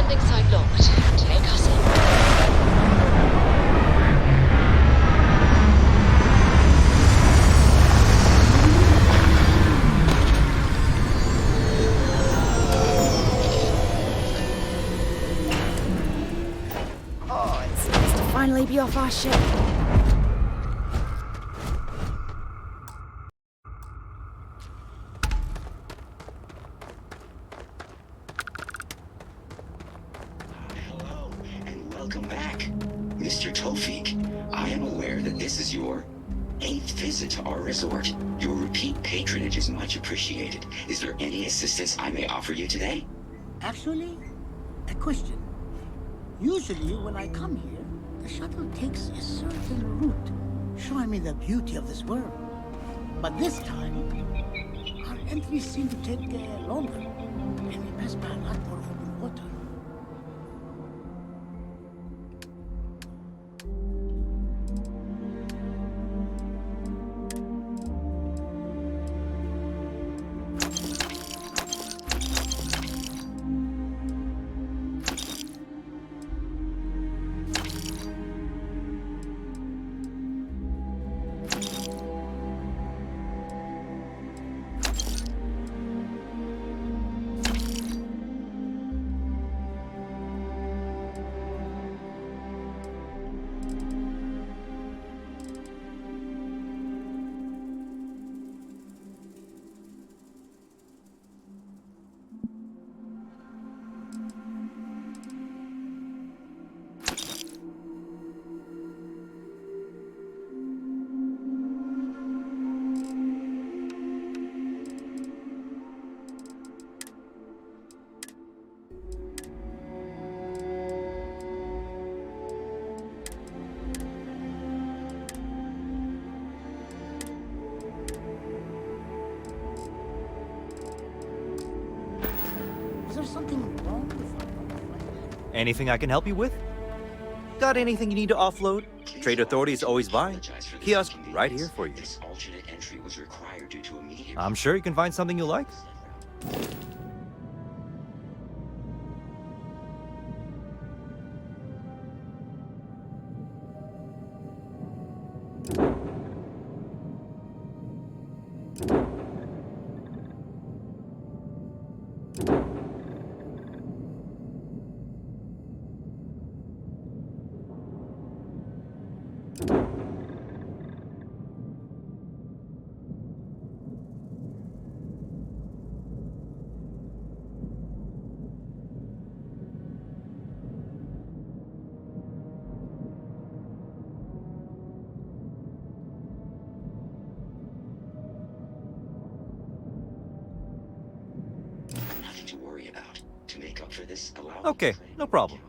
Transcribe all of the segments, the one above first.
Landing site locked. Take us in. Oh, it's nice to finally be off our ship. Hello, and welcome back. Mr. Tofik, I am aware that this is your 8th visit to our resort. Your repeat patronage is much appreciated. Is there any assistance I may offer you today? Actually, a question. Usually when I come here, the shuttle takes a certain route, showing me the beauty of this world. But this time, our entries seem to take longer, and we pass by a lot more open water. Is there something wrong with our flight? Anything I can help you with? Got anything you need to offload? Trade Authority is always buying. Kiosk right here for you. This alternate entry was required due to immediate... I'm sure you can find something you like. Nothing to worry about. To make up for this, allow me Okay, to no problem.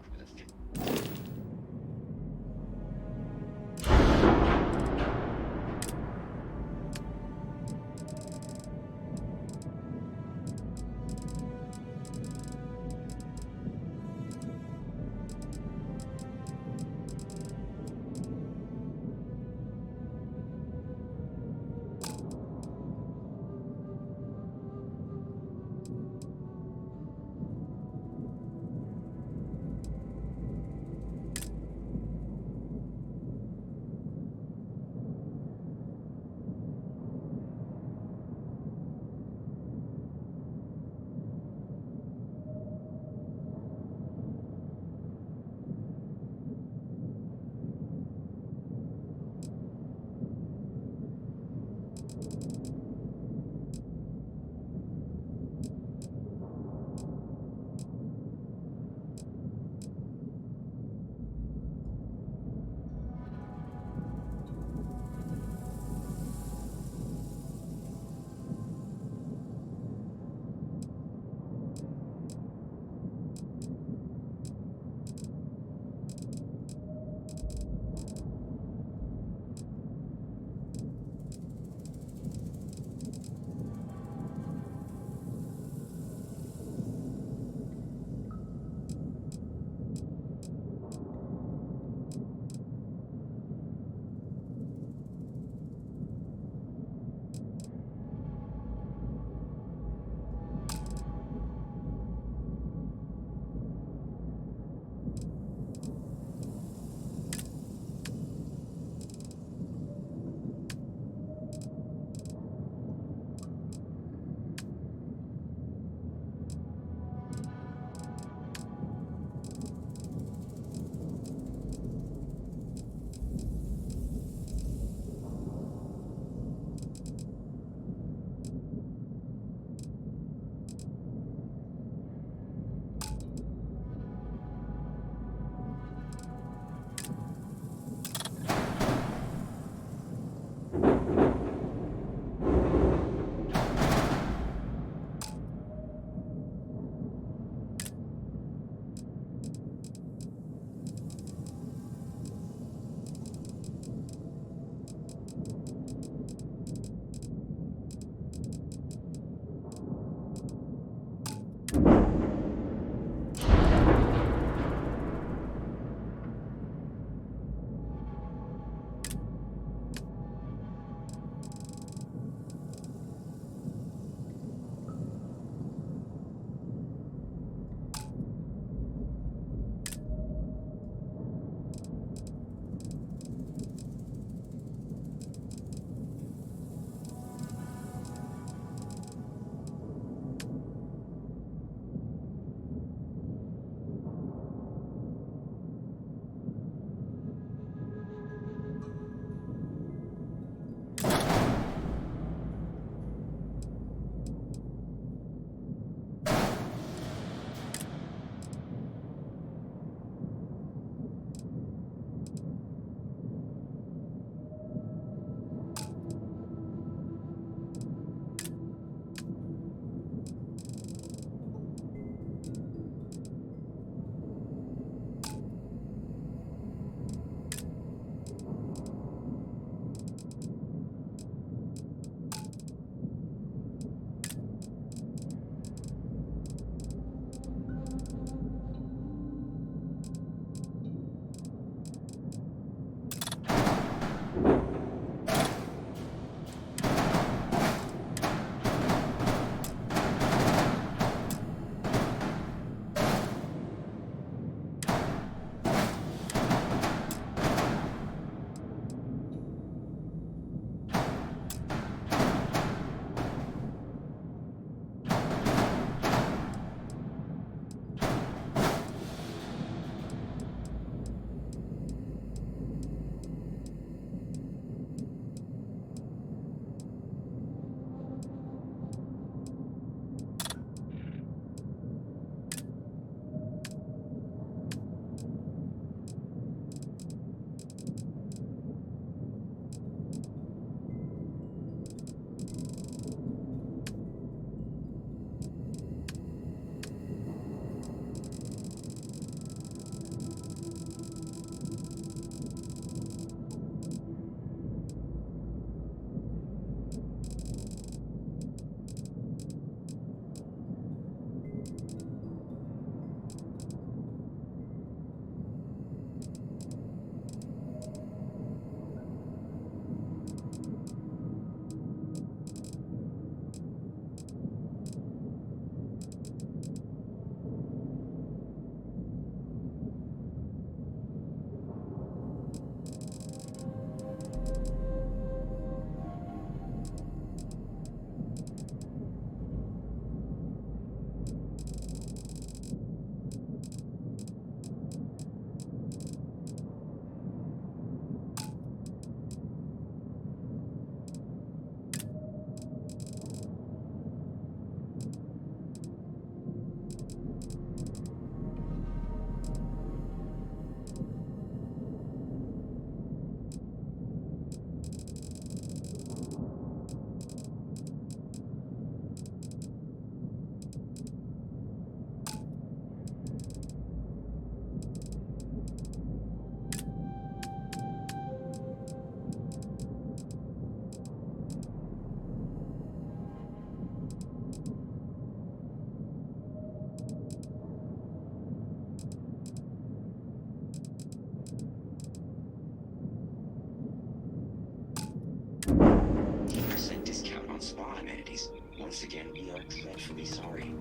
amenities. Once again, we are dreadfully sorry.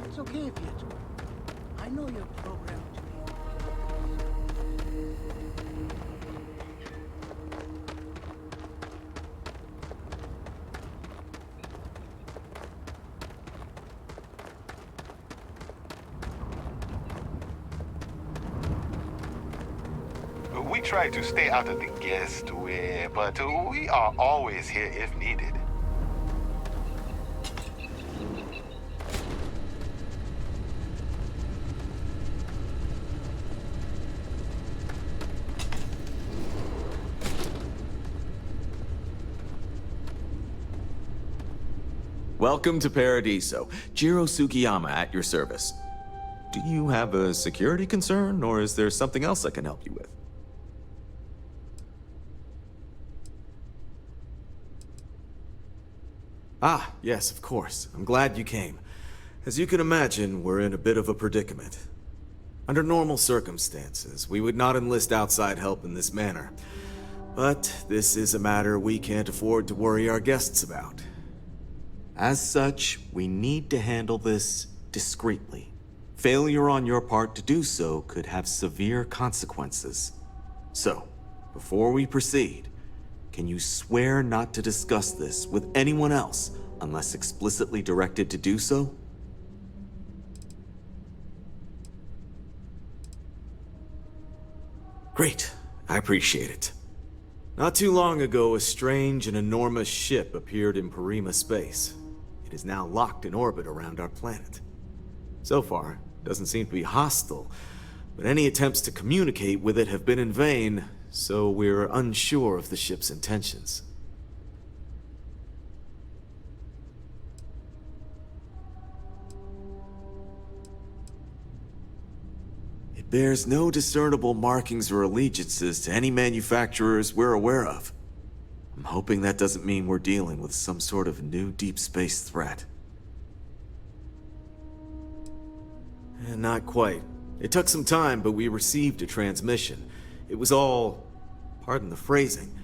It's okay, Pietro. I know you're programmed to be. We try to stay out of the guest way, but we are always here if needed. Welcome to Paradiso. Jiro Sugiyama at your service. Do you have a security concern, or is there something else I can help you with? Ah, yes, of course. I'm glad you came. As you can imagine, we're in a bit of a predicament. Under normal circumstances, we would not enlist outside help in this manner. But this is a matter we can't afford to worry our guests about. As such, we need to handle this discreetly. Failure on your part to do so could have severe consequences. So, before we proceed, can you swear not to discuss this with anyone else unless explicitly directed to do so? Great. I appreciate it. Not too long ago, a strange and enormous ship appeared in Parima space. It is now locked in orbit around our planet. So far, it doesn't seem to be hostile, but any attempts to communicate with it have been in vain, so we're unsure of the ship's intentions. It bears no discernible markings or allegiances to any manufacturers we're aware of. I'm hoping that doesn't mean we're dealing with some sort of new deep space threat. Not quite. It took some time, but we received a transmission. It was all, pardon the phrasing,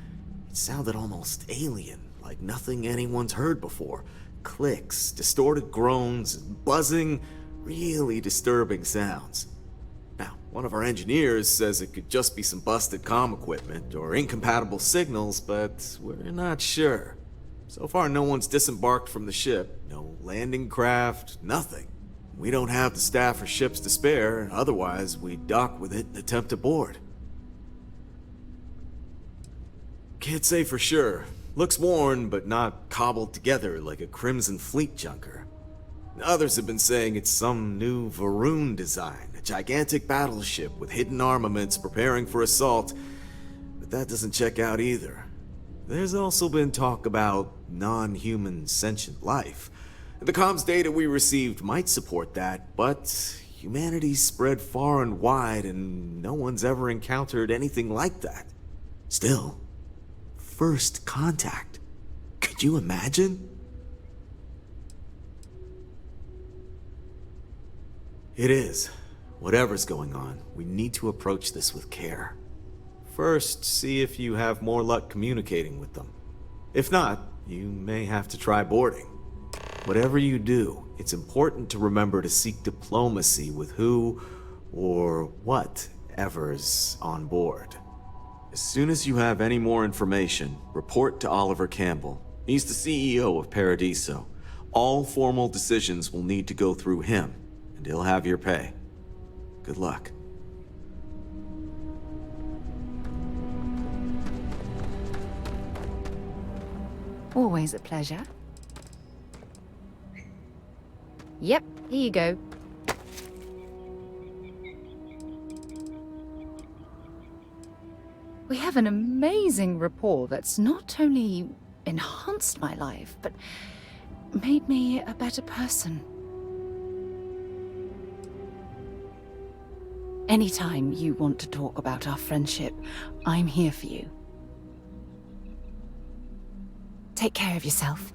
it sounded almost alien, like nothing anyone's heard before. Clicks, distorted groans, buzzing, really disturbing sounds. Now, one of our engineers says it could just be some busted comm equipment or incompatible signals, but we're not sure. So far, no one's disembarked from the ship, no landing craft, nothing. We don't have the staff or ships to spare, otherwise we'd dock with it and attempt to board. Can't say for sure. Looks worn, but not cobbled together like a Crimson Fleet junker. Others have been saying it's some new Varun design, a gigantic battleship with hidden armaments preparing for assault, but that doesn't check out either. There's also been talk about non-human sentient life. The comms data we received might support that, but humanity's spread far and wide and no one's ever encountered anything like that. Still, first contact. Could you imagine? It is. Whatever's going on, we need to approach this with care. First, see if you have more luck communicating with them. If not, you may have to try boarding. Whatever you do, it's important to remember to seek diplomacy with who or whatever's on board. As soon as you have any more information, report to Oliver Campbell. He's the CEO of Paradiso. All formal decisions will need to go through him, and he'll have your pay. Good luck. Always a pleasure. Yep, here you go. We have an amazing rapport that's not only enhanced my life, but made me a better person. Anytime you want to talk about our friendship, I'm here for you. Take care of yourself.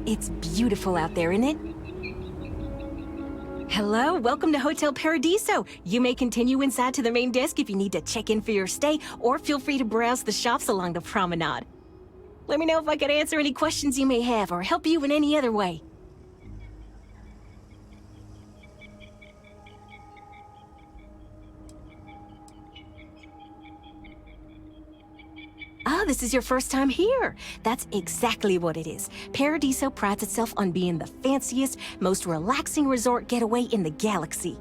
It's beautiful out there, isn't it? Hello, welcome to Hotel Paradiso. You may continue inside to the main desk if you need to check in for your stay, or feel free to browse the shops along the promenade. Let me know if I can answer any questions you may have or help you in any other way. Ah, this is your first time here. That's exactly what it is. Paradiso prides itself on being the fanciest, most relaxing resort getaway in the galaxy.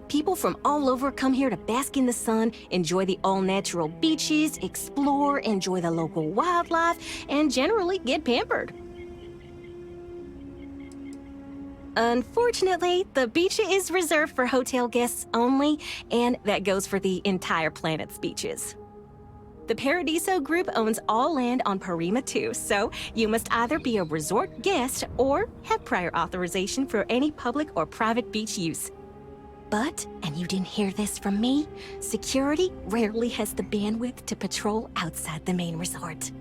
People from all over come here to bask in the sun, enjoy the all-natural beaches, explore, enjoy the local wildlife, and generally get pampered. Unfortunately, the beach is reserved for hotel guests only, and that goes for the entire planet's beaches. The Paradiso Group owns all land on Parima 2, so you must either be a resort guest or have prior authorization for any public or private beach use. But, and you didn't hear this from me, security rarely has the bandwidth to patrol outside the main resort.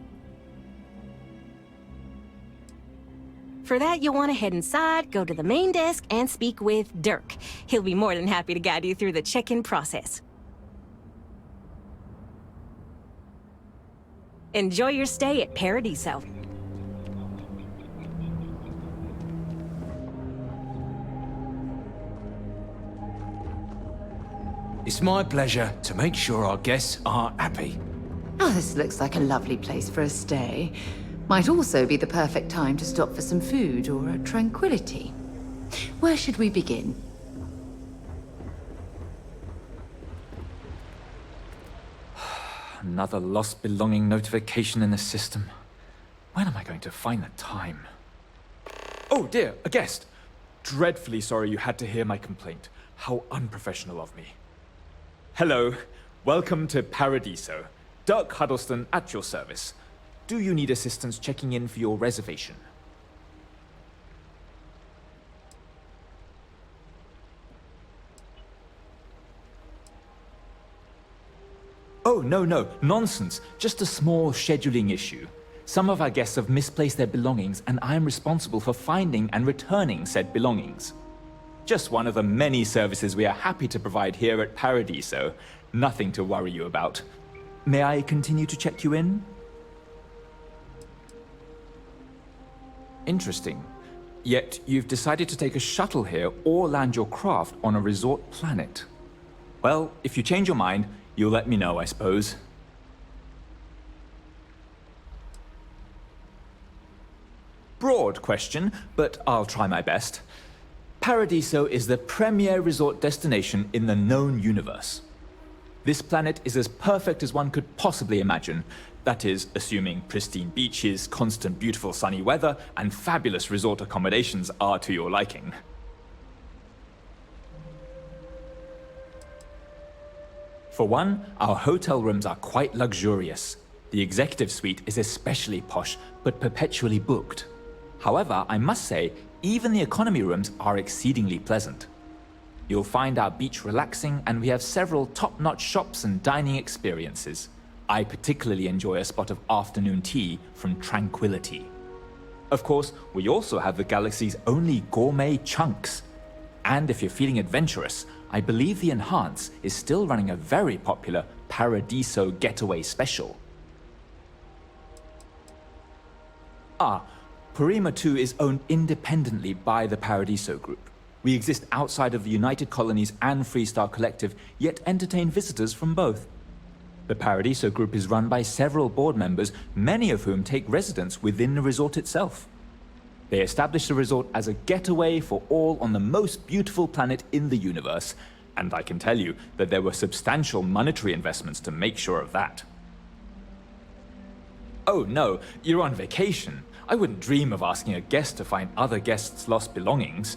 For that, you'll want to head inside, go to the main desk, and speak with Dirk. He'll be more than happy to guide you through the check-in process. Enjoy your stay at Paradiso. It's my pleasure to make sure our guests are happy. Oh, this looks like a lovely place for a stay. Might also be the perfect time to stop for some food or a tranquility. Where should we begin? Another lost belonging notification in the system. When am I going to find the time? Oh dear, a guest. Dreadfully sorry you had to hear my complaint. How unprofessional of me. Hello, welcome to Paradiso. Dirk Huddleston at your service. Do you need assistance checking in for your reservation? Oh, no, nonsense. Just a small scheduling issue. Some of our guests have misplaced their belongings, and I am responsible for finding and returning said belongings. Just one of the many services we are happy to provide here at Paradiso. Nothing to worry you about. May I continue to check you in? Interesting. Yet you've decided to take a shuttle here or land your craft on a resort planet. Well, if you change your mind, you'll let me know, I suppose. Broad question, but I'll try my best. Paradiso is the premier resort destination in the known universe. This planet is as perfect as one could possibly imagine. That is, assuming pristine beaches, constant beautiful sunny weather, and fabulous resort accommodations are to your liking. For one, our hotel rooms are quite luxurious. The executive suite is especially posh, but perpetually booked. However, I must say, even the economy rooms are exceedingly pleasant. You'll find our beach relaxing, and we have several top-notch shops and dining experiences. I particularly enjoy a spot of afternoon tea from Tranquility. Of course, we also have the galaxy's only gourmet chunks. And if you're feeling adventurous, I believe the Enhance is still running a very popular Paradiso Getaway Special. Parima 2 is owned independently by the Paradiso Group. We exist outside of the United Colonies and Freestar Collective, yet entertain visitors from both. The Paradiso Group is run by several board members, many of whom take residence within the resort itself. They established the resort as a getaway for all on the most beautiful planet in the universe, and I can tell you that there were substantial monetary investments to make sure of that. Oh no, you're on vacation. I wouldn't dream of asking a guest to find other guests' lost belongings.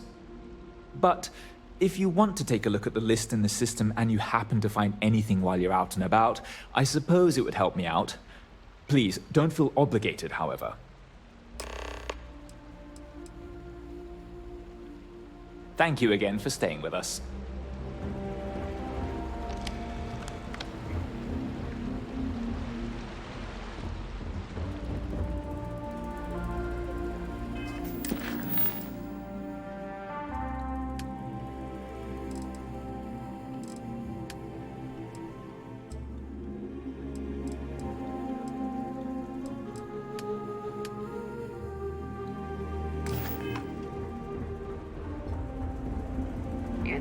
But if you want to take a look at the list in the system and you happen to find anything while you're out and about, I suppose it would help me out. Please, don't feel obligated, however. Thank you again for staying with us.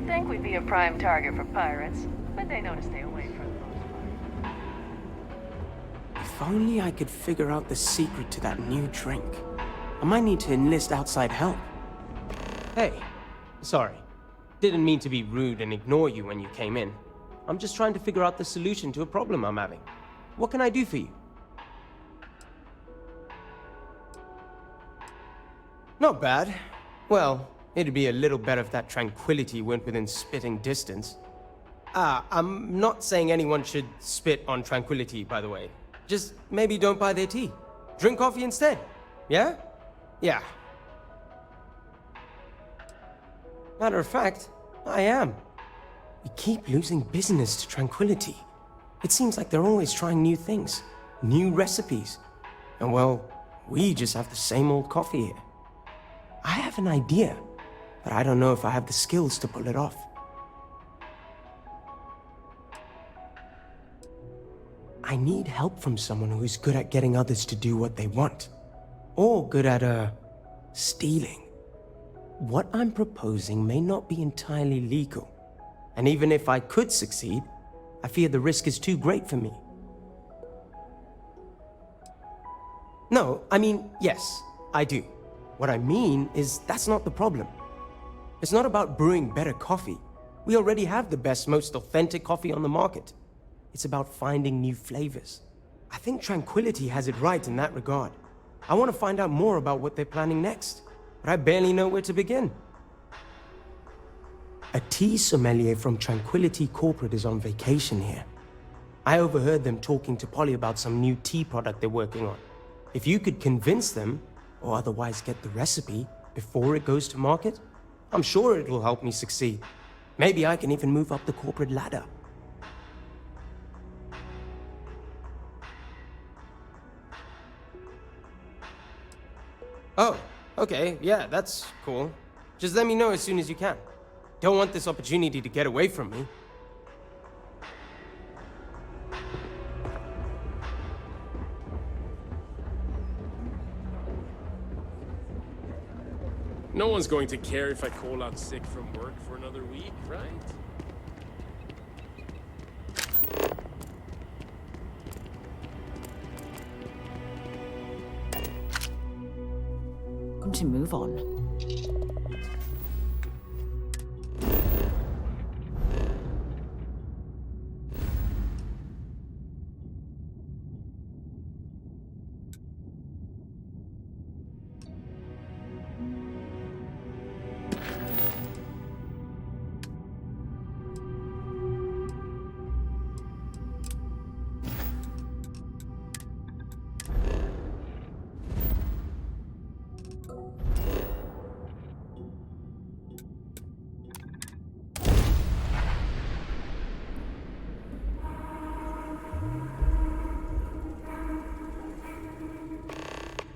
think we'd be a prime target for pirates, but they know to stay away for the most part. If only I could figure out the secret to that new drink. I might need to enlist outside help. Hey, sorry. Didn't mean to be rude and ignore you when you came in. I'm just trying to figure out the solution to a problem I'm having. What can I do for you? Not bad. Well, it'd be a little better if that tranquility went within spitting distance. I'm not saying anyone should spit on tranquility, by the way. Just maybe don't buy their tea. Drink coffee instead. Yeah? Yeah. Matter of fact, I am. We keep losing business to tranquility. It seems like they're always trying new things, new recipes. And well, we just have the same old coffee here. I have an idea, but I don't know if I have the skills to pull it off. I need help from someone who's good at getting others to do what they want. Or good at, stealing. What I'm proposing may not be entirely legal. And even if I could succeed, I fear the risk is too great for me. No, I mean, yes, I do. What I mean is that's not the problem. It's not about brewing better coffee. We already have the best, most authentic coffee on the market. It's about finding new flavors. I think Tranquility has it right in that regard. I want to find out more about what they're planning next, but I barely know where to begin. A tea sommelier from Tranquility Corporate is on vacation here. I overheard them talking to Polly about some new tea product they're working on. If you could convince them, or otherwise get the recipe before it goes to market, I'm sure it will help me succeed. Maybe I can even move up the corporate ladder. Oh, okay, yeah, that's cool. Just let me know as soon as you can. Don't want this opportunity to get away from me. No one's going to care if I call out sick from work for another week, right? To move on.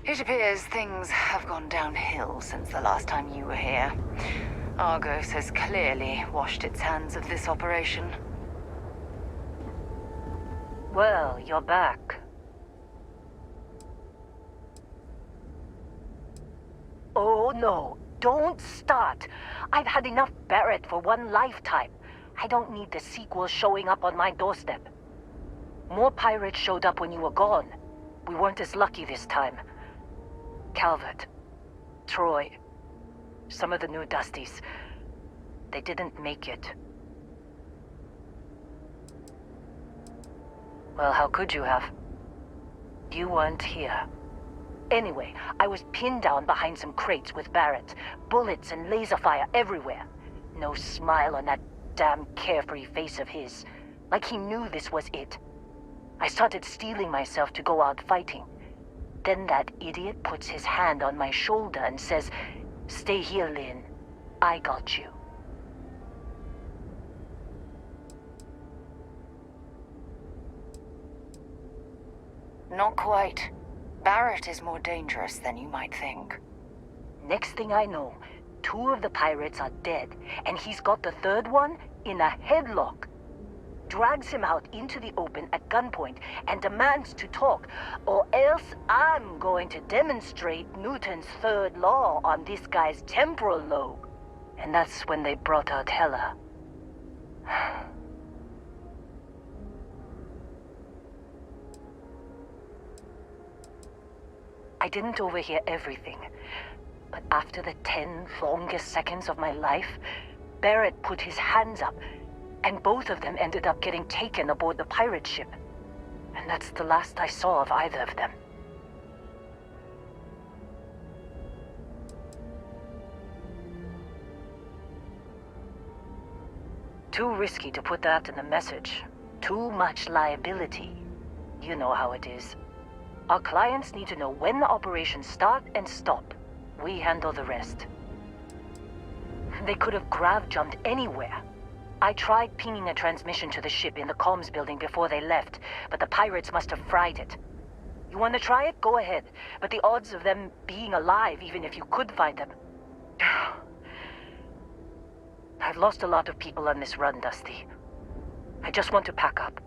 It appears things have gone downhill since the last time you were here. Argos has clearly washed its hands of this operation. Well, you're back. Oh no, don't start. I've had enough Barrett for one lifetime. I don't need the sequel showing up on my doorstep. More pirates showed up when you were gone. We weren't as lucky this time. Calvert, Troy, some of the new Dusties, they didn't make it. Well, how could you have? You weren't here. Anyway, I was pinned down behind some crates with Barrett. Bullets and laser fire everywhere. No smile on that damn carefree face of his. Like he knew this was it. I started steeling myself to go out fighting. Then that idiot puts his hand on my shoulder and says, "Stay here, Lynn. I got you." Not quite. Barrett is more dangerous than you might think. Next thing I know, 2 of the pirates are dead, and he's got the 3rd one in a headlock. Drags him out into the open at gunpoint and demands to talk, or else I'm going to demonstrate Newton's 3rd law on this guy's temporal lobe. And that's when they brought out Hela. I didn't overhear everything, but after the 10 longest seconds of my life, Barrett put his hands up, and both of them ended up getting taken aboard the pirate ship. And that's the last I saw of either of them. Too risky to put that in the message. Too much liability. You know how it is. Our clients need to know when the operations start and stop. We handle the rest. They could have grav-jumped anywhere. I tried pinging a transmission to the ship in the comms building before they left, but the pirates must have fried it. You want to try it? Go ahead. But the odds of them being alive, even if you could find them... I've lost a lot of people on this run, Dusty. I just want to pack up.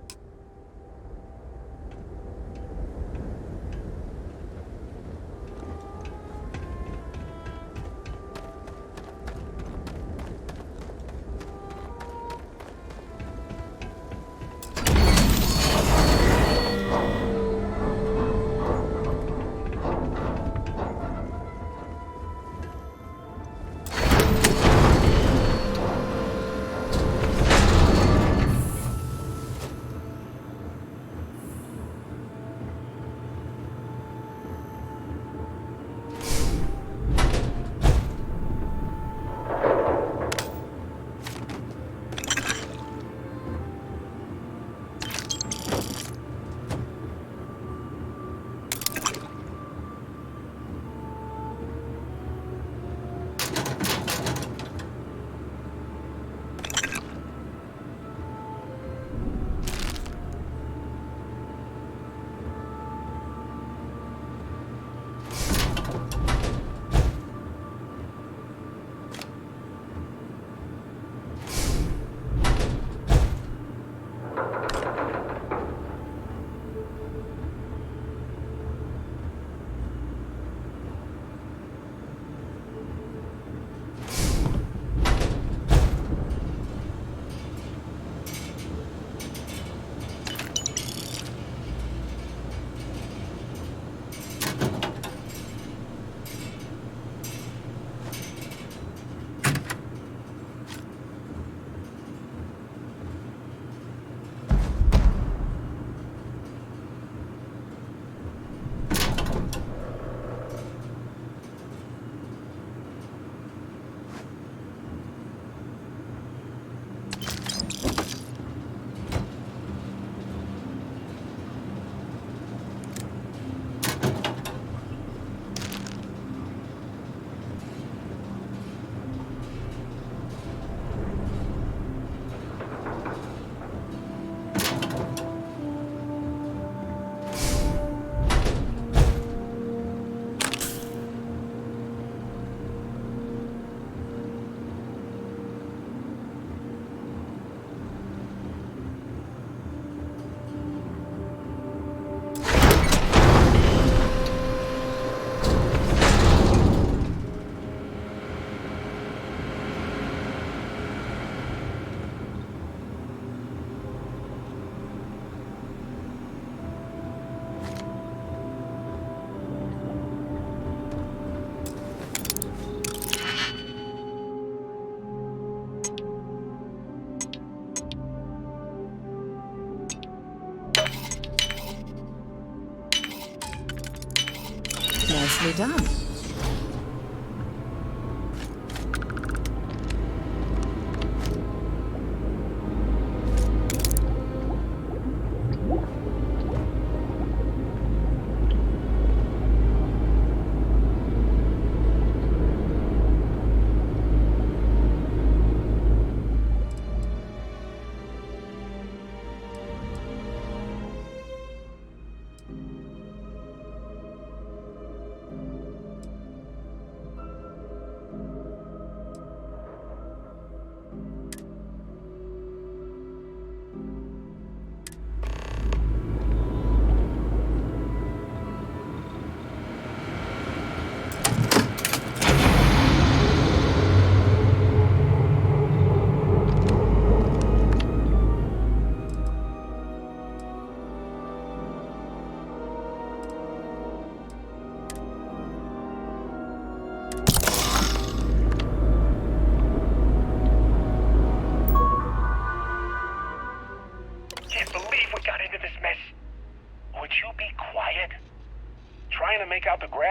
Nicely done.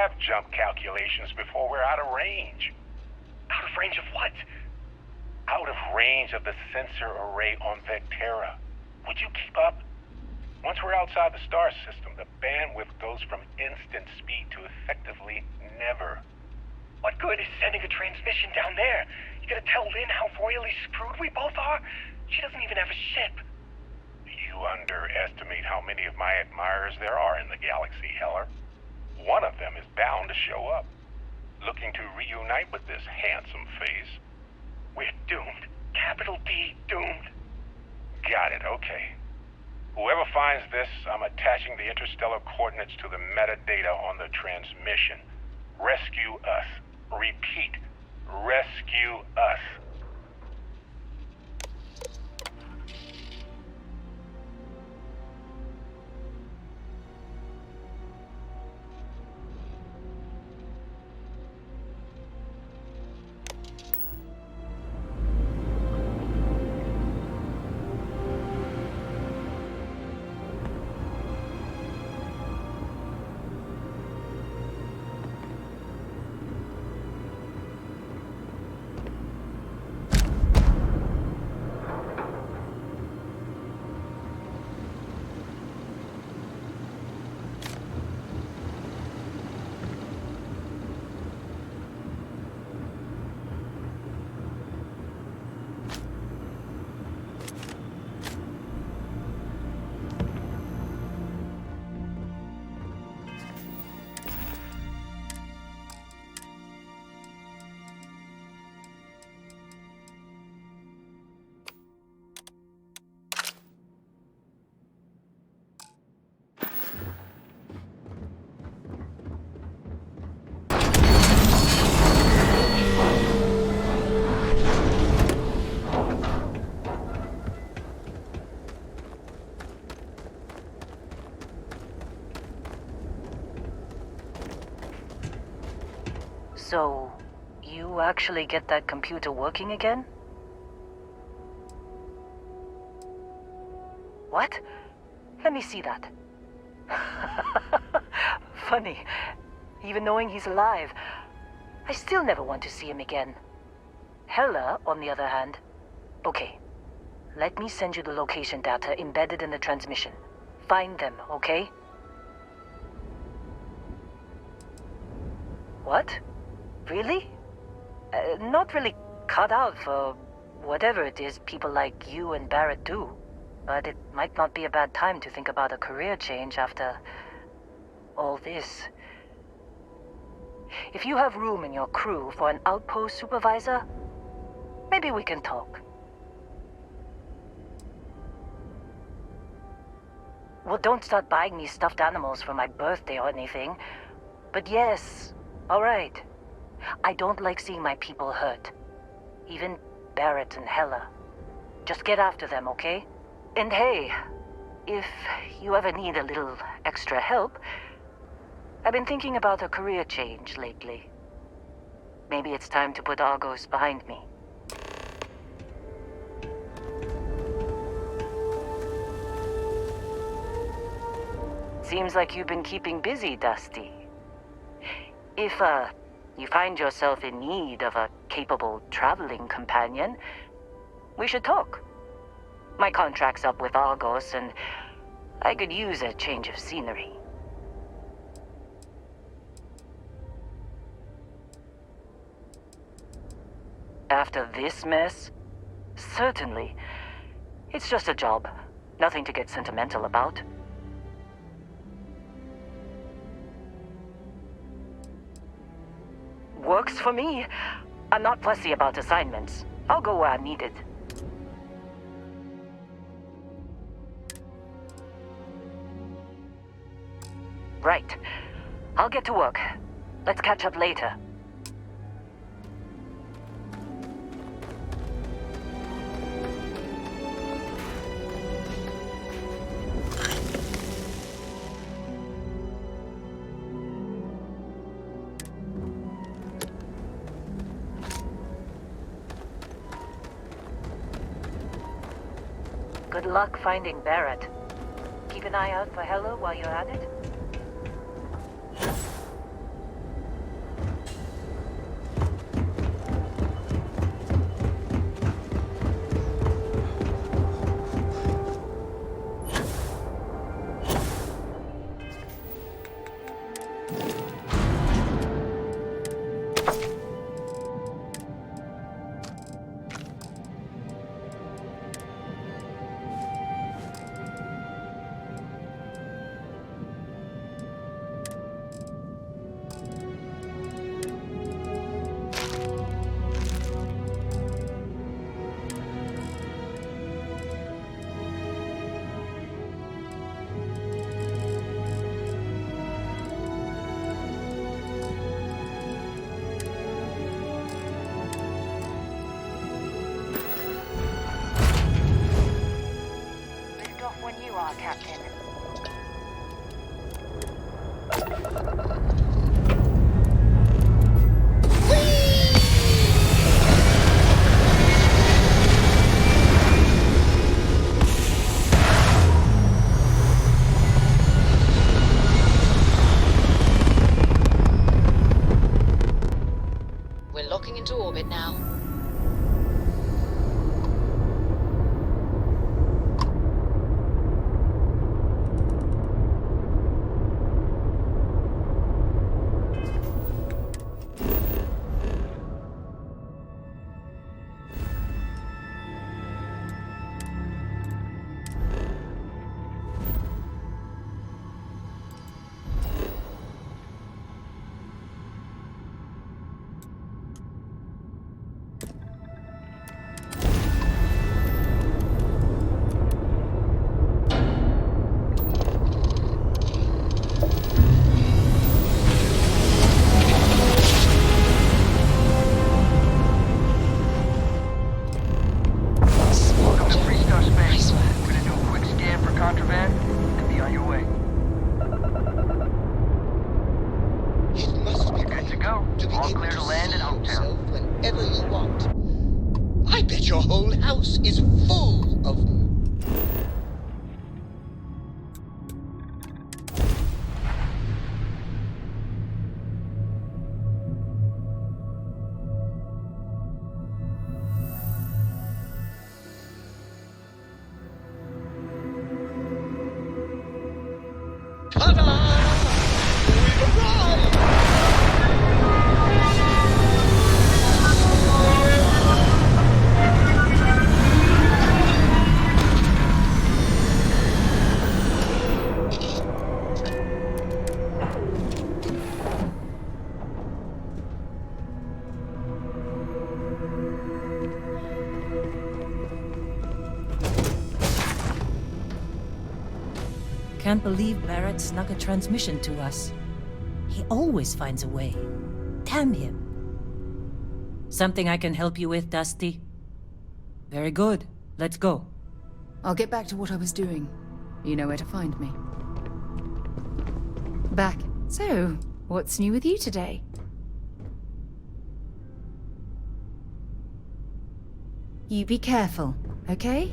have jump calculations before we're out of range. Out of range of what? Out of range of the sensor array on Vectera. Would you keep up? Once we're outside the star system, the bandwidth goes from instant speed to effectively never. What good is sending a transmission down there? You gonna tell Lynn how royally screwed we both are? She doesn't even have a ship. You underestimate how many of my admirers there are in the galaxy, Heller. One of them is bound to show up, looking to reunite with this handsome face. We're doomed. Capital D, doomed. Got it, okay. Whoever finds this, I'm attaching the interstellar coordinates to the metadata on the transmission. Rescue us. Repeat, rescue us. So, you actually get that computer working again? What? Let me see that. Funny. Even knowing he's alive, I still never want to see him again. Hella, on the other hand. Okay. Let me send you the location data embedded in the transmission. Find them, okay? What? Really? Not really cut out for whatever it is people like you and Barrett do. But it might not be a bad time to think about a career change after all this. If you have room in your crew for an outpost supervisor, maybe we can talk. Well, don't start buying me stuffed animals for my birthday or anything. But yes, all right. I don't like seeing my people hurt. Even Barrett and Hella. Just get after them, okay? And hey, if you ever need a little extra help, I've been thinking about a career change lately. Maybe it's time to put Argos behind me. Seems like you've been keeping busy, Dusty. If, you find yourself in need of a capable traveling companion, we should talk. My contract's up with Argos, and I could use a change of scenery. After this mess? Certainly. It's just a job. Nothing to get sentimental about. Works for me. I'm not fussy about assignments. I'll go where I'm needed. Right. I'll get to work. Let's catch up later. Good luck finding Barrett. Keep an eye out for Hella while you're at it. Captain. We're locking into orbit now. Welcome to Freestar Space. Nice work. We're gonna do a quick scan for contraband and be on your way. It must be You're good to go. to be All able clear to to land see in Hometown. yourself whenever you want. I bet your whole house is full of them. Ta-da! We've arrived! Can't believe Barrett snuck a transmission to us. He always finds a way. Damn him. Something I can help you with, Dusty? Very good. Let's go. I'll get back to what I was doing. You know where to find me. Back. So, what's new with you today? You be careful, okay?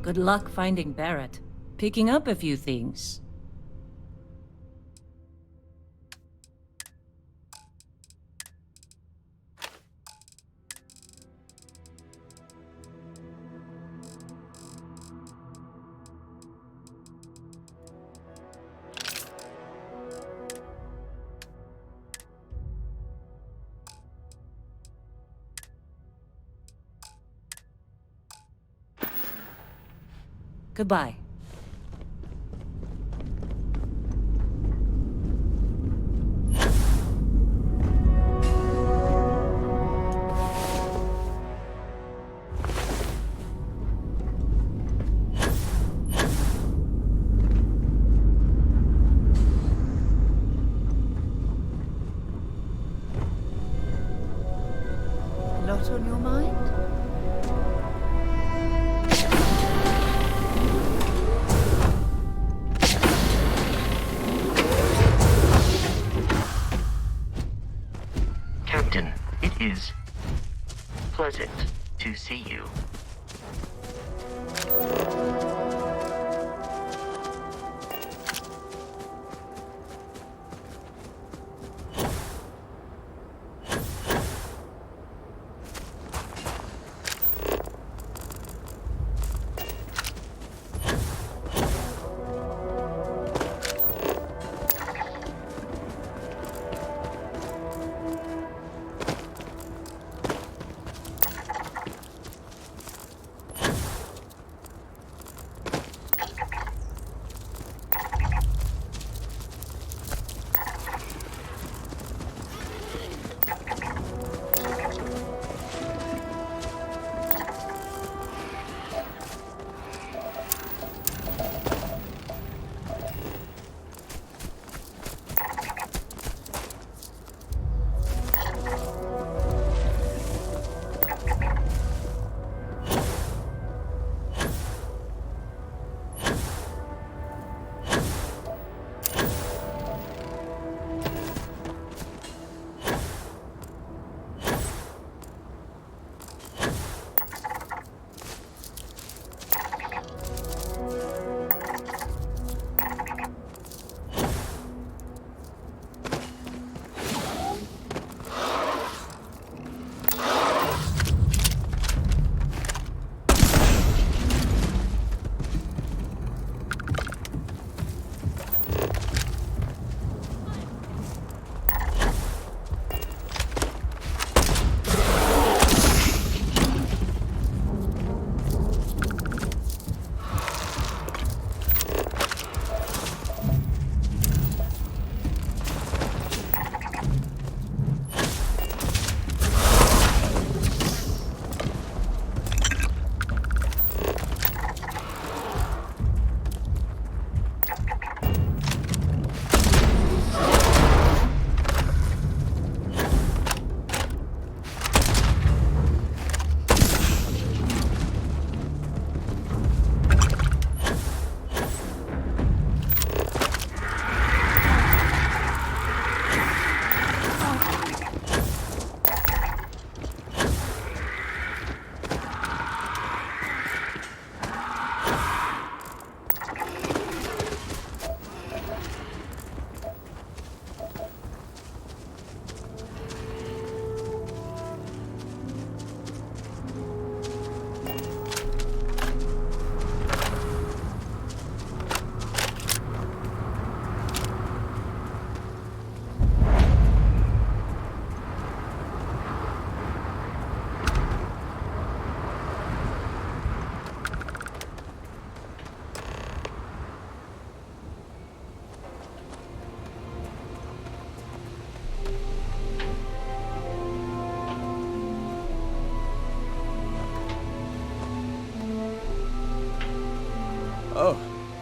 Good luck finding Barrett. Picking up a few things. Goodbye. Lot on your mind?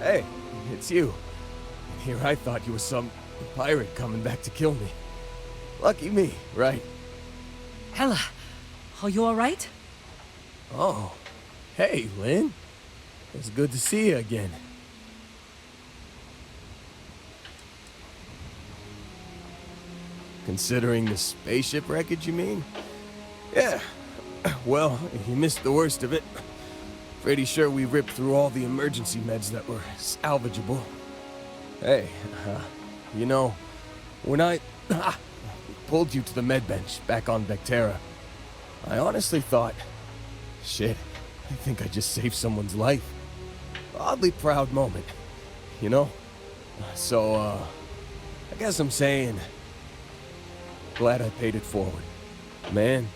Hey, it's you. Here I thought you were some pirate coming back to kill me. Lucky me, right? Hella, are you alright? Oh, hey, Lynn. It's good to see you again. Considering the spaceship wreckage, you mean? Yeah. Well, you missed the worst of it. Pretty sure we ripped through all the emergency meds that were salvageable. Hey, you know, when I pulled you to the med bench back on Vectera, I honestly thought, shit, I think I just saved someone's life. Oddly proud moment, you know? So, I guess I'm saying, glad I paid it forward. Man,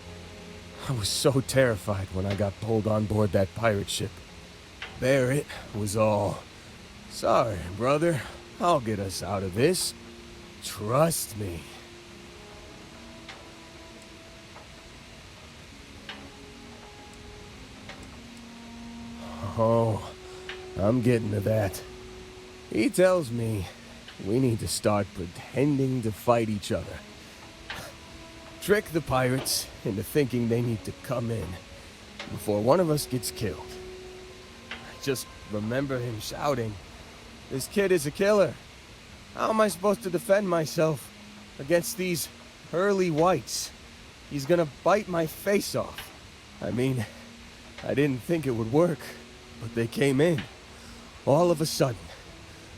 I was so terrified when I got pulled on board that pirate ship. Barrett was all, sorry, brother, I'll get us out of this. Trust me. Oh, I'm getting to that. He tells me we need to start pretending to fight each other. Trick the pirates into thinking they need to come in before one of us gets killed. I just remember him shouting, "This kid is a killer. How am I supposed to defend myself against these early whites? He's gonna bite my face off." I mean, I didn't think it would work, but they came in. All of a sudden,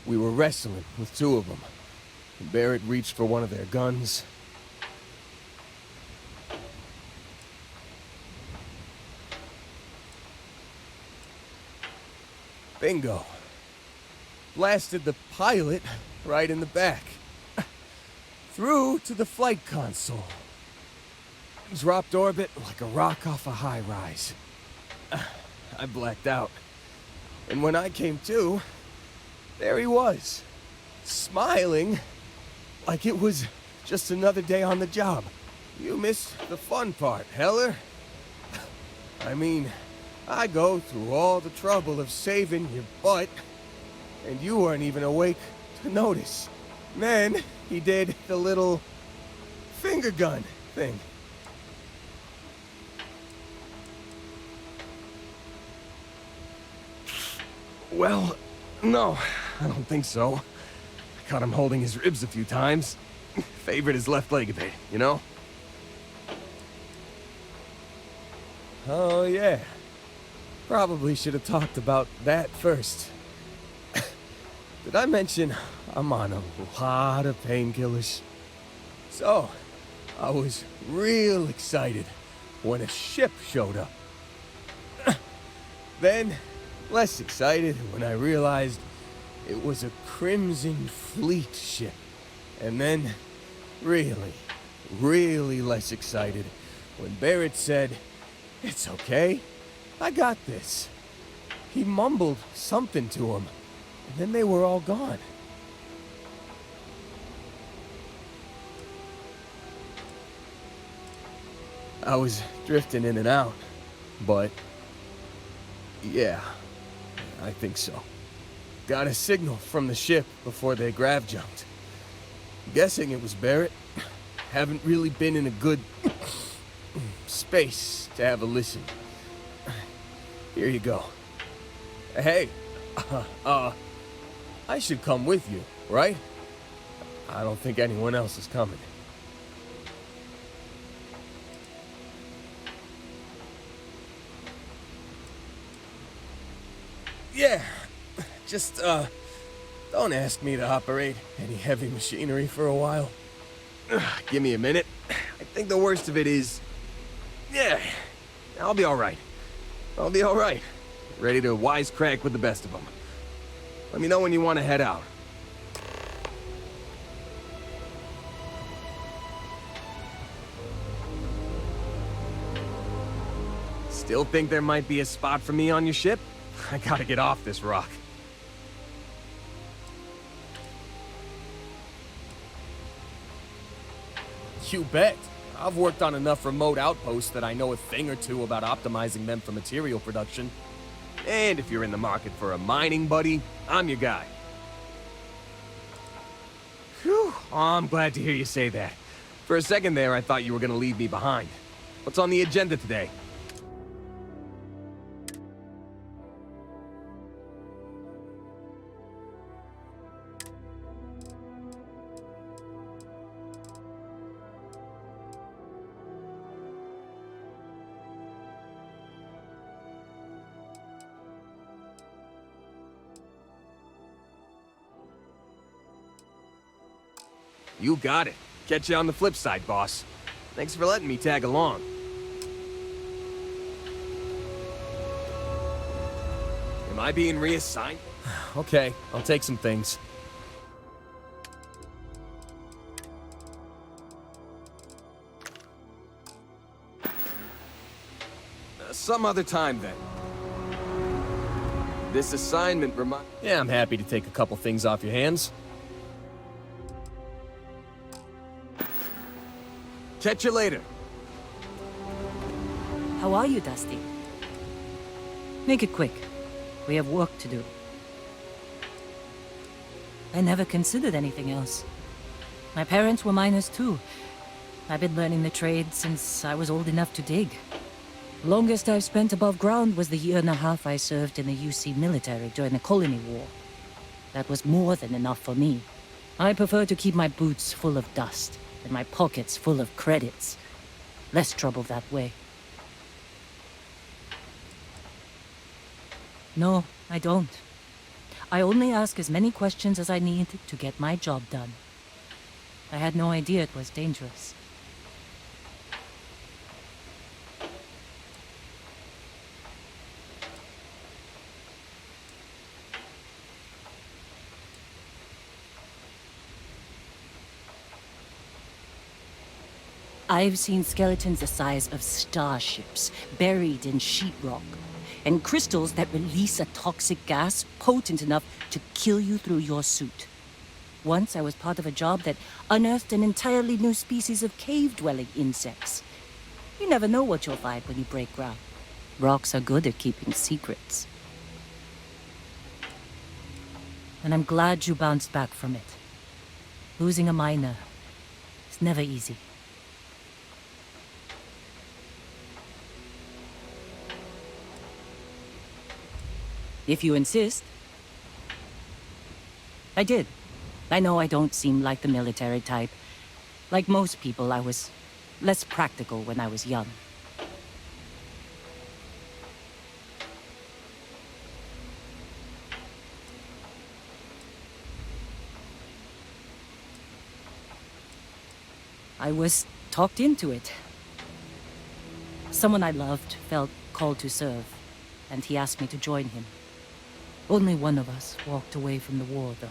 we were wrestling with two of them. Barrett reached for one of their guns. Bingo. Blasted the pilot right in the back. Through to the flight console. Dropped orbit like a rock off a high rise. I blacked out. And when I came to, there he was. Smiling like it was just another day on the job. You missed the fun part, Heller. I mean, I go through all the trouble of saving your butt, and you weren't even awake to notice. Then he did the little finger gun thing. Well, no, I don't think so. I caught him holding his ribs a few times. Favored his left leg a bit, you know? Oh, yeah. Probably should have talked about that first. Did I mention I'm on a lot of painkillers? So, I was real excited when a ship showed up. Then, less excited when I realized it was a Crimson Fleet ship. And then, really less excited when Barrett said, "It's okay. I got this." He mumbled something to him, and then they were all gone. I was drifting in and out, but yeah, I think so. Got a signal from the ship before they grav jumped. Guessing it was Barrett. Haven't really been in a good space to have a listen. Here you go. Hey, I should come with you, right? I don't think anyone else is coming. Yeah, just, don't ask me to operate any heavy machinery for a while. Give me a minute. I think the worst of it is... Yeah, I'll be alright. I'll be alright. Ready to wisecrack with the best of them. Let me know when you want to head out. Still think there might be a spot for me on your ship? I gotta get off this rock. You bet. I've worked on enough remote outposts that I know a thing or two about optimizing them for material production. And if you're in the market for a mining buddy, I'm your guy. Whew. Oh, I'm glad to hear you say that. For a second there, I thought you were gonna leave me behind. What's on the agenda today? You got it. Catch you on the flip side, boss. Thanks for letting me tag along. Am I being reassigned? Okay, I'll take some things. Some other time, then. This assignment Yeah, I'm happy to take a couple things off your hands. Catch you later. How are you, Dusty? Make it quick. We have work to do. I never considered anything else. My parents were miners too. I've been learning the trade since I was old enough to dig. Longest I've spent above ground was the year and a half I served in the UC military during the Colony War. That was more than enough for me. I prefer to keep my boots full of dust and my pockets full of credits. Less trouble that way. No, I don't. I only ask as many questions as I need to get my job done. I had no idea it was dangerous. I've seen skeletons the size of starships buried in sheetrock, and crystals that release a toxic gas potent enough to kill you through your suit. Once I was part of a job that unearthed an entirely new species of cave-dwelling insects. You never know what you'll find when you break ground. Rocks are good at keeping secrets. And I'm glad you bounced back from it. Losing a miner is never easy. If you insist. I did. I know I don't seem like the military type. Like most people, I was less practical when I was young. I was talked into it. Someone I loved felt called to serve, and he asked me to join him. Only one of us walked away from the war, though.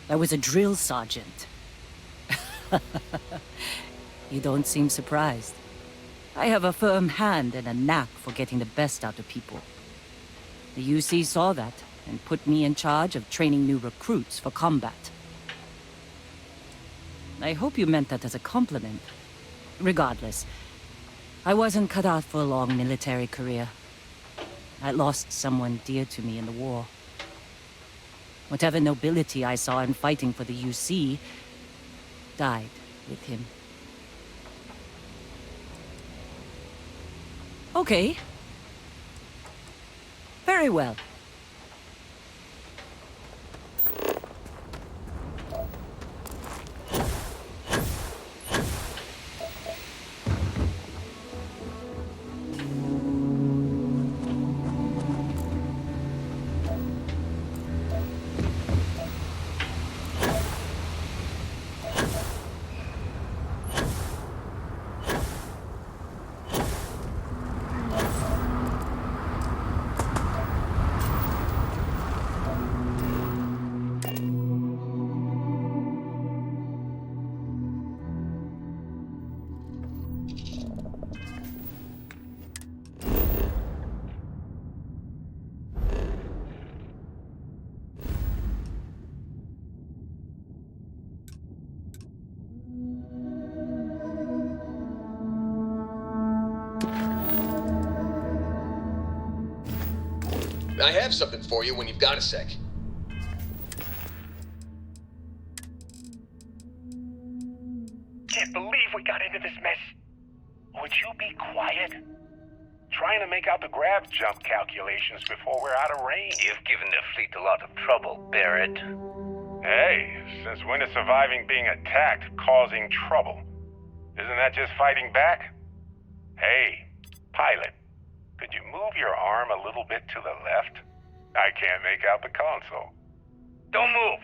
I was a drill sergeant. You don't seem surprised. I have a firm hand and a knack for getting the best out of people. The UC saw that and put me in charge of training new recruits for combat. I hope you meant that as a compliment. Regardless, I wasn't cut out for a long military career. I lost someone dear to me in the war. Whatever nobility I saw in fighting for the UC died with him. Okay. Very well. I have something for you when you've got a sec. Can't believe we got into this mess. Would you be quiet? Trying to make out the grav jump calculations before we're out of range. You've given the fleet a lot of trouble, Barrett. Hey, since when is surviving being attacked causing trouble? Isn't that just fighting back? Hey, pilot, could you move your arm a little bit to the left? I can't make out the console. Don't move!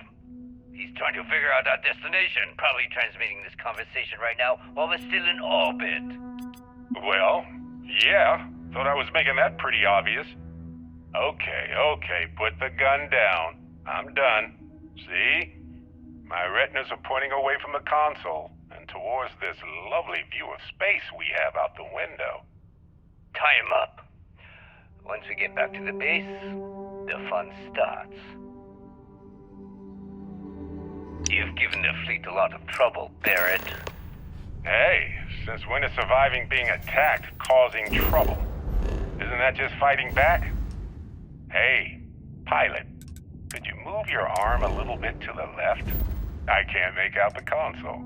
He's trying to figure out our destination, probably transmitting this conversation right now while we're still in orbit. Well, yeah, thought I was making that pretty obvious. Okay, put the gun down. I'm done. See? My retinas are pointing away from the console and towards this lovely view of space we have out the window. Tie him up. Once we get back to the base, the fun starts. You've given the fleet a lot of trouble, Barrett. Hey, since when is surviving being attacked causing trouble? Isn't that just fighting back? Hey, pilot, could you move your arm a little bit to the left? I can't make out the console.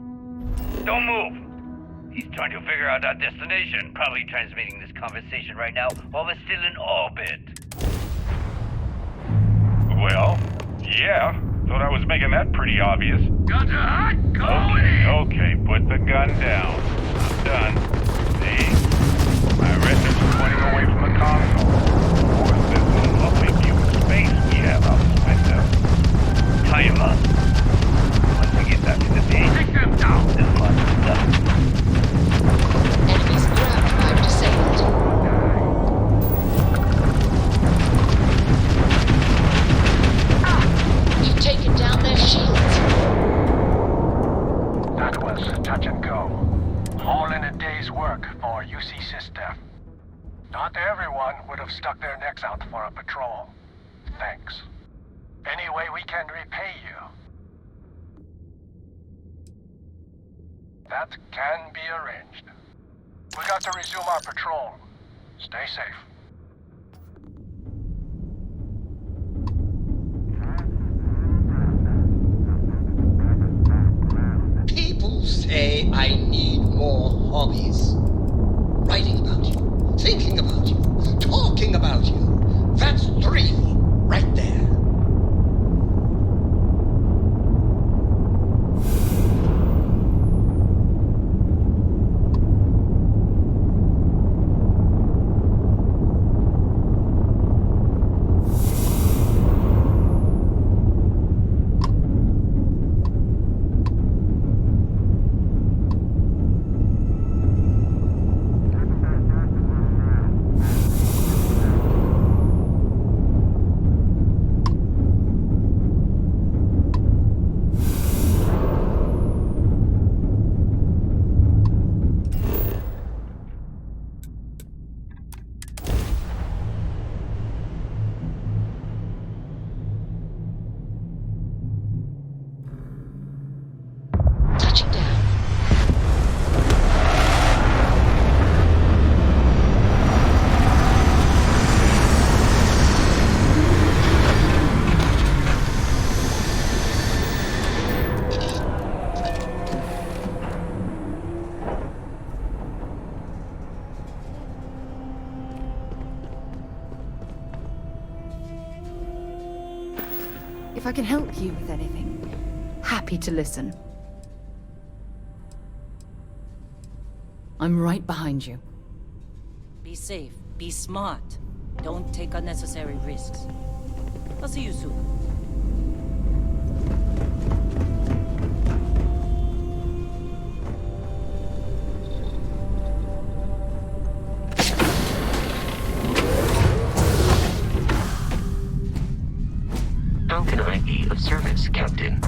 Don't move! He's trying to figure out our destination, probably transmitting this conversation right now while we're still in orbit. Well, yeah, thought I was making that pretty obvious. Guns are hot! Okay, put the gun down. I'm done. See? My retinas are pointing away from the console. Towards this lovely view of space we have out the window. Tie him up. Once we get back to the base, take them down. The fun starts. Enemy's ground drive disabled. You've taken down their shields. That was touch and go. All in a day's work for UC staff. Not everyone would have stuck their necks out for a patrol. Thanks. Any way we can repay you? That can be arranged. We got to resume our patrol. Stay safe. People say I need more hobbies. Writing about you, thinking about you, talking about you. That's 3 right there. If I can help you with anything, happy to listen. I'm right behind you. Be safe. Be smart. Don't take unnecessary risks. I'll see you soon. How can I be of service, Captain?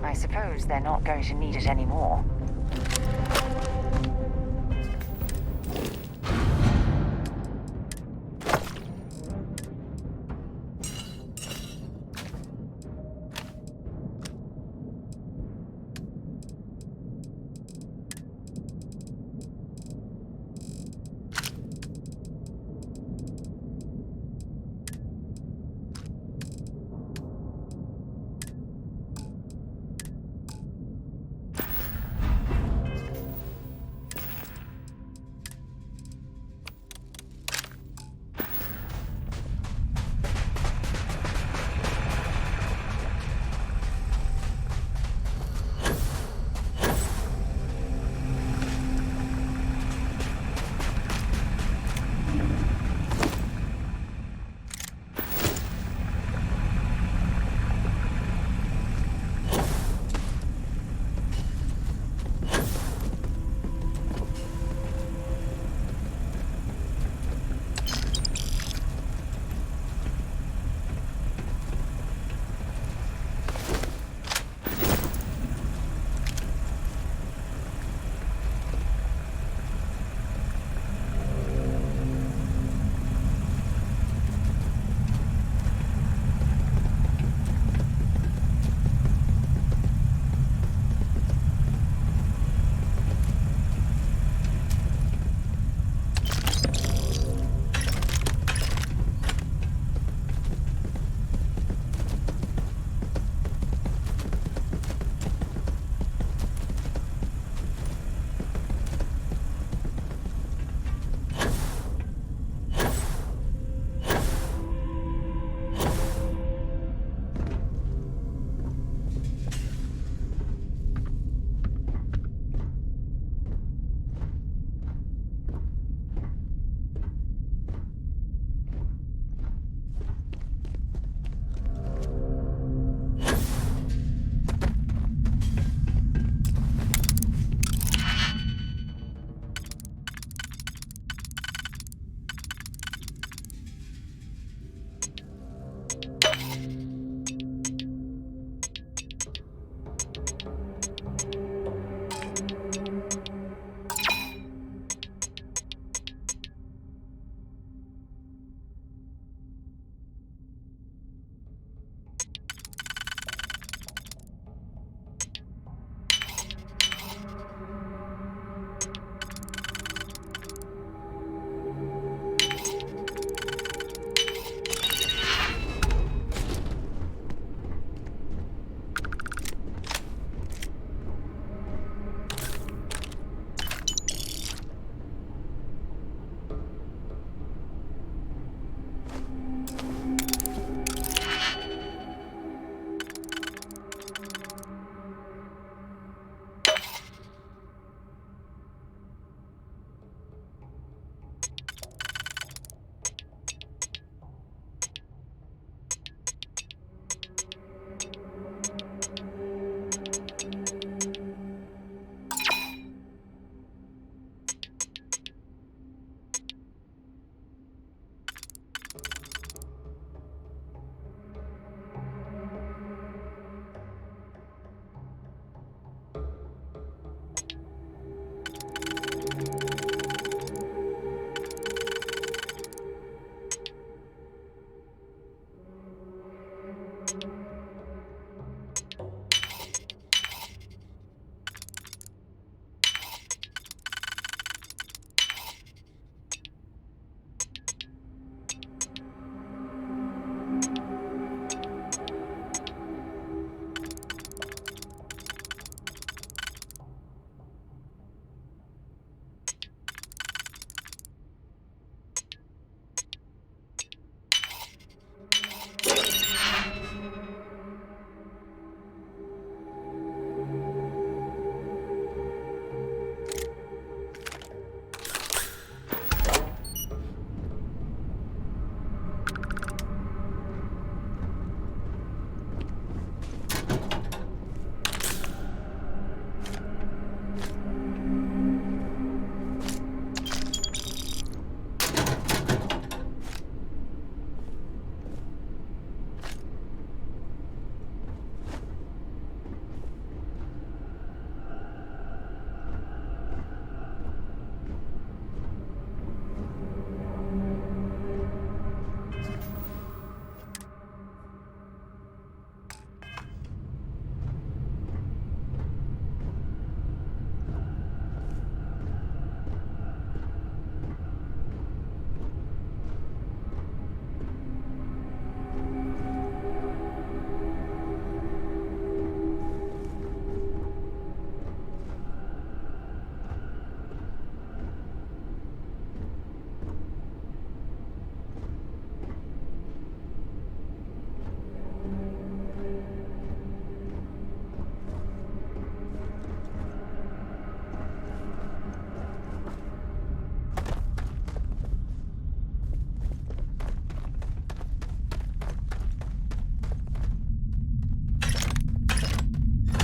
I suppose they're not going to need it anymore.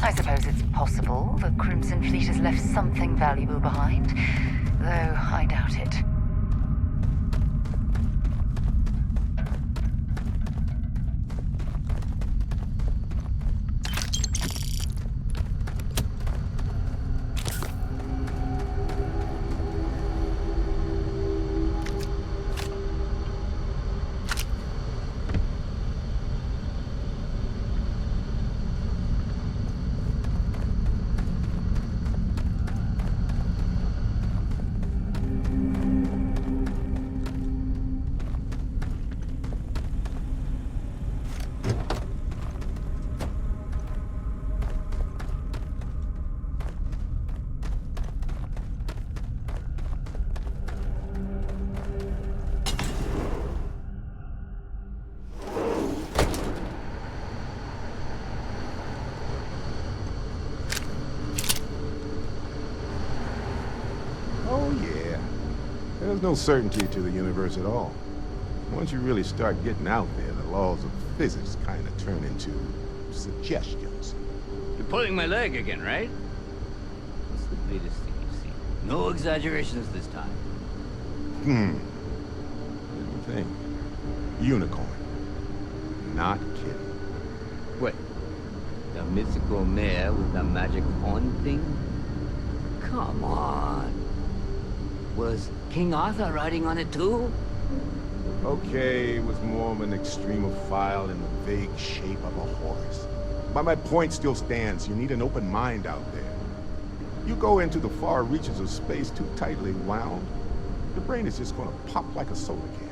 I suppose it's possible the Crimson Fleet has left something valuable behind, though I doubt it. Oh, yeah. There's no certainty to the universe at all. Once you really start getting out there, the laws of physics kind of turn into suggestions. You're pulling my leg again, right? What's the latest thing you've seen? No exaggerations this time. Let me think. Unicorn. Not kidding. What? The mythical mare with the magic horn thing? Come on. Was King Arthur riding on it too? Okay, it was more of an extremophile in the vague shape of a horse. But my point still stands. You need an open mind out there. You go into the far reaches of space too tightly wound, your brain is just gonna pop like a soda can.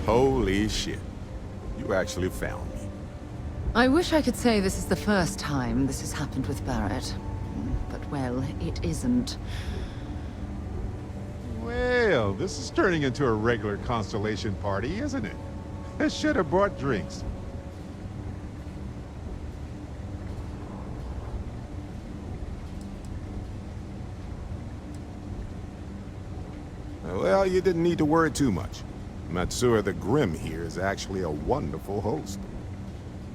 Holy shit. You actually found me. I wish I could say this is the first time this has happened with Barrett. But, well, it isn't. Well, this is turning into a regular Constellation party, isn't it? I should have brought drinks. Well, you didn't need to worry too much. Matsura the Grim here is actually a wonderful host.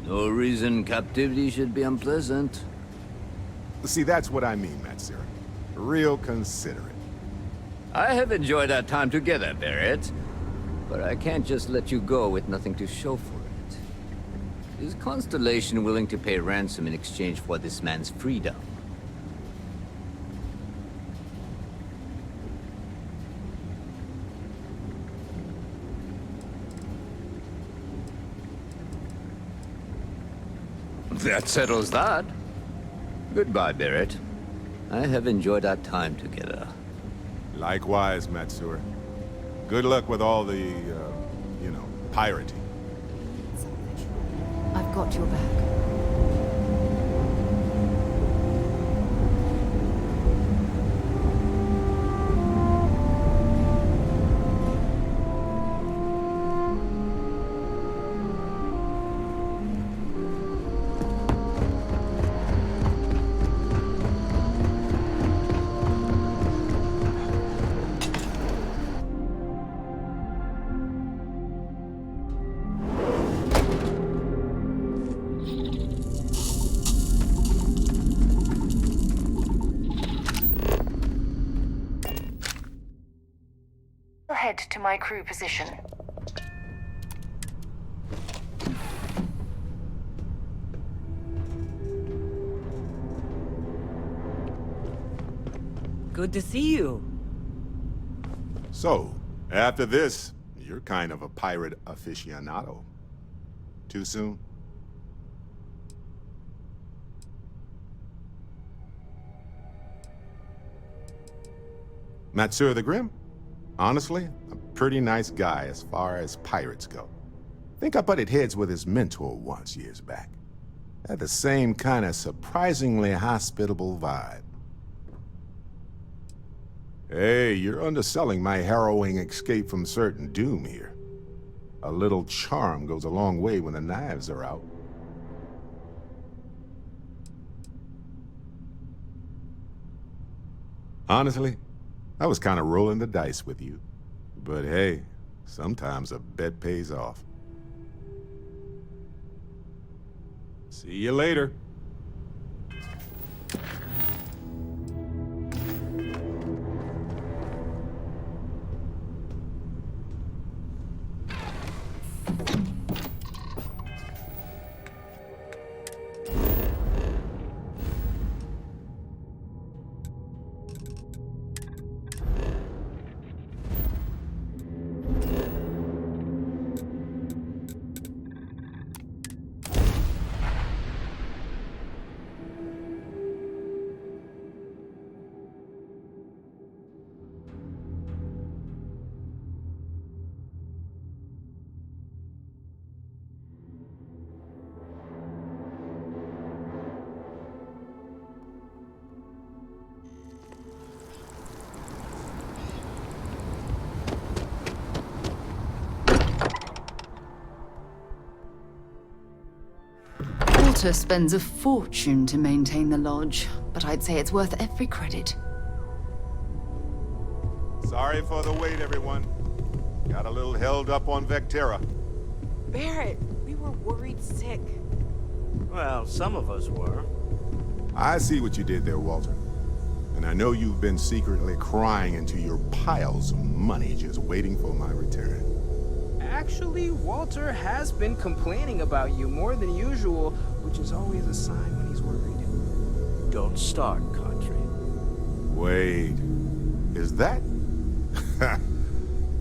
No reason captivity should be unpleasant. See, that's what I mean, Matsura. Real considerate. I have enjoyed our time together, Barrett. But I can't just let you go with nothing to show for it. Is Constellation willing to pay ransom in exchange for this man's freedom? That settles that. Goodbye, Barrett. I have enjoyed our time together. Likewise, Matsura. Good luck with all the, pirating. I've got your back. head to my crew position. Good to see you. So, after this, you're kind of a pirate aficionado. Too soon? Matsur the Grim? Honestly, a pretty nice guy as far as pirates go. Think I butted heads with his mentor once years back. Had the same kind of surprisingly hospitable vibe. Hey, you're underselling my harrowing escape from certain doom here. A little charm goes a long way when the knives are out. Honestly, I was kind of rolling the dice with you. But hey, sometimes a bet pays off. See you later. Walter spends a fortune to maintain the lodge, but I'd say it's worth every credit. Sorry for the wait, everyone. Got a little held up on Vectera. Barrett, we were worried sick. Well, some of us were. I see what you did there, Walter. And I know you've been secretly crying into your piles of money just waiting for my return. Actually, Walter has been complaining about you more than usual, which is always a sign when he's worried. Don't start, Country. Wait, is that?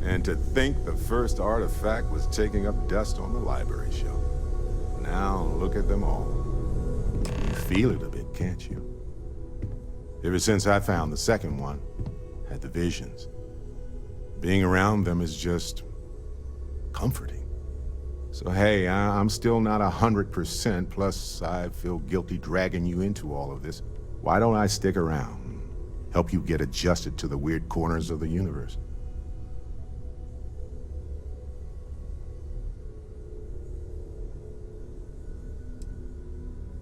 And to think the first artifact was taking up dust on the library shelf. Now look at them all. You feel it a bit, can't you? Ever since I found the second one, had the visions. Being around them is just comforting. So hey, I'm still not 100%, plus I feel guilty dragging you into all of this. Why don't I stick around? Help you get adjusted to the weird corners of the universe.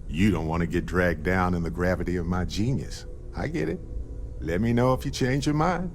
You don't want to get dragged down in the gravity of my genius. I get it. Let me know if you change your mind.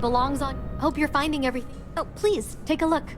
belongs on. Hope you're finding everything. Oh, please, take a look.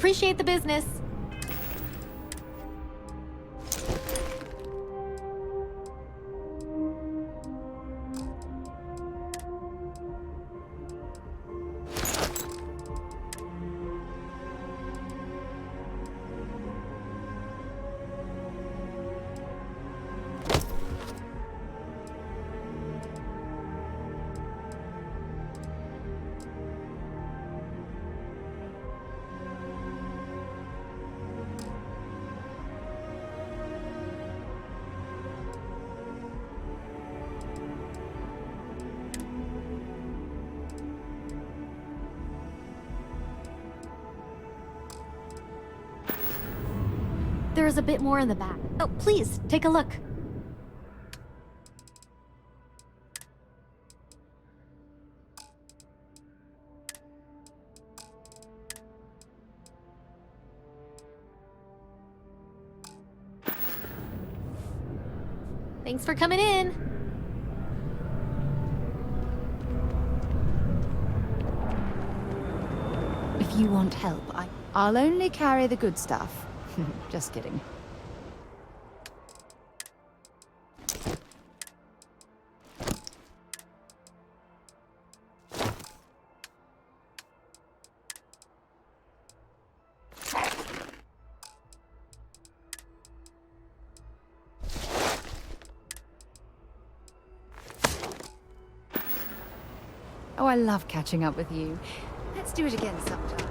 Appreciate the business. There is a bit more in the back. Oh, please, take a look. Thanks for coming in. If you want help, I'll only carry the good stuff. Just kidding. Oh, I love catching up with you. Let's do it again sometime.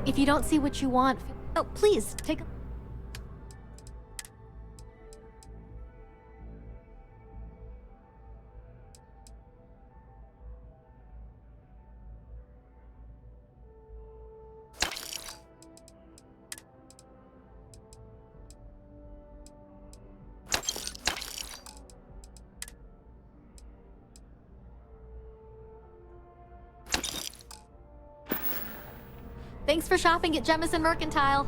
If you don't see what you want, oh, please, take a... Thanks for shopping at Jemison Mercantile.